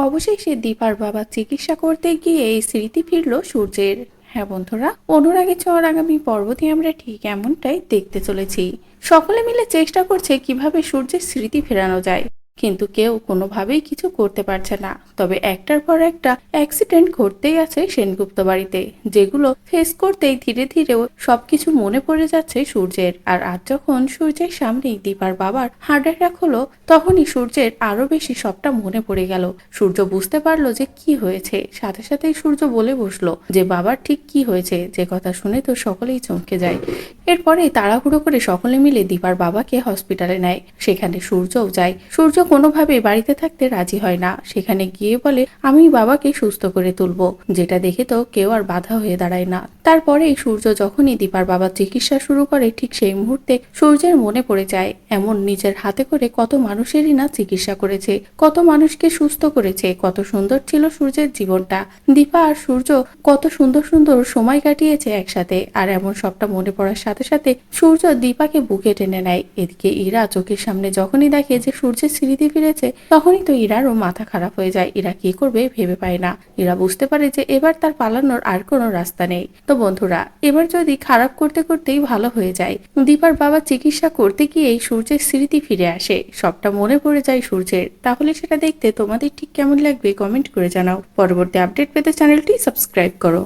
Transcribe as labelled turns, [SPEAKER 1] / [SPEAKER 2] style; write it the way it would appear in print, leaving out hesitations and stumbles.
[SPEAKER 1] অবশেষে দীপার বাবা চিকিৎসা করতে গিয়ে এই স্মৃতি ফিরল সূর্যের। হ্যাঁ বন্ধুরা, অনুরাগে ছোঁয়ার আগামী পর্বতে আমরা ঠিক এমনটাই দেখতে চলেছি। সকলে মিলে চেষ্টা করছে কিভাবে সূর্যের স্মৃতি ফেরানো যায়, কিন্তু কেউ কোনোভাবেই কিছু করতে পারছে না। তবে একটার পর একটা অ্যাক্সিডেন্ট ঘটতেই আছে সেনগুপ্ত বাড়িতে, যেগুলো ফেস করতেই ধীরে ধীরে সবকিছু মনে পড়ে যাচ্ছে সূর্যের। আর আজ যখন সূর্যের সামনেই দীপার বাবার হার্ট অ্যাটাক হলো, তখনই সূর্যের আরো বেশি সবটা মনে পড়ে গেল। সূর্য বুঝতে পারলো যে কি হয়েছে, সাথে সাথেই সূর্য বলে বসলো যে বাবার ঠিক কি হয়েছে, যে কথা শুনে তো সকলেই চমকে যায়। এরপরে তাড়াহুড়ো করে সকলে মিলে দীপার বাবাকে হসপিটালে নেয়। সেখানে সূর্যও যায়। সূর্য কোনোভাবেই বাড়িতে থাকতে রাজি হয় না। সেখানে গিয়ে বলে, আমি বাবাকে সুস্থ করে তুলবো, যেটা দেখে তো কেউ আর বাধা হয়ে দাঁড়ায় না। তারপরেই সূর্য যখনই দীপার বাবার চিকিৎসা শুরু করে, ঠিক সেই মুহূর্তে সূর্যের মনে পড়ে যায় এমন নিজের হাতে করে কত মানুষেরই না চিকিৎসা করেছে, কত মানুষকে সুস্থ করেছে, কত সুন্দর ছিল সূর্যের জীবনটা। দীপা আর সূর্য কত সুন্দর সুন্দর সময় কাটিয়েছে একসাথে। আর এমন সবটা মনে পড়ার সাথে সাথে সূর্য দীপাকে বুকে টেনে নেয়। এদিকে ইরা চোখের সামনে যখনই দেখে যে সূর্যের স্মৃতি ফিরেছে, তখনই তো ইরারও মাথা খারাপ হয়ে যায়। ইরা কি করবে ভেবে পায় না। ইরা বুঝতে পারে যে এবার তার পালানোর আর কোনো রাস্তা নেই। তো বন্ধুরা, এবার যদি খারাপ করতে করতেই ভালো হয়ে যায়, দীপার বাবা চিকিৎসা করতে গিয়েই সূর্যের স্মৃতি ফিরে আসে, সবটা মনে পড়ে যায় সূর্যের, তাহলে সেটা দেখতে তোমাদের ঠিক কেমন লাগবে কমেন্ট করে জানাও। পরবর্তী আপডেট পেতে চ্যানেলটি সাবস্ক্রাইব করো।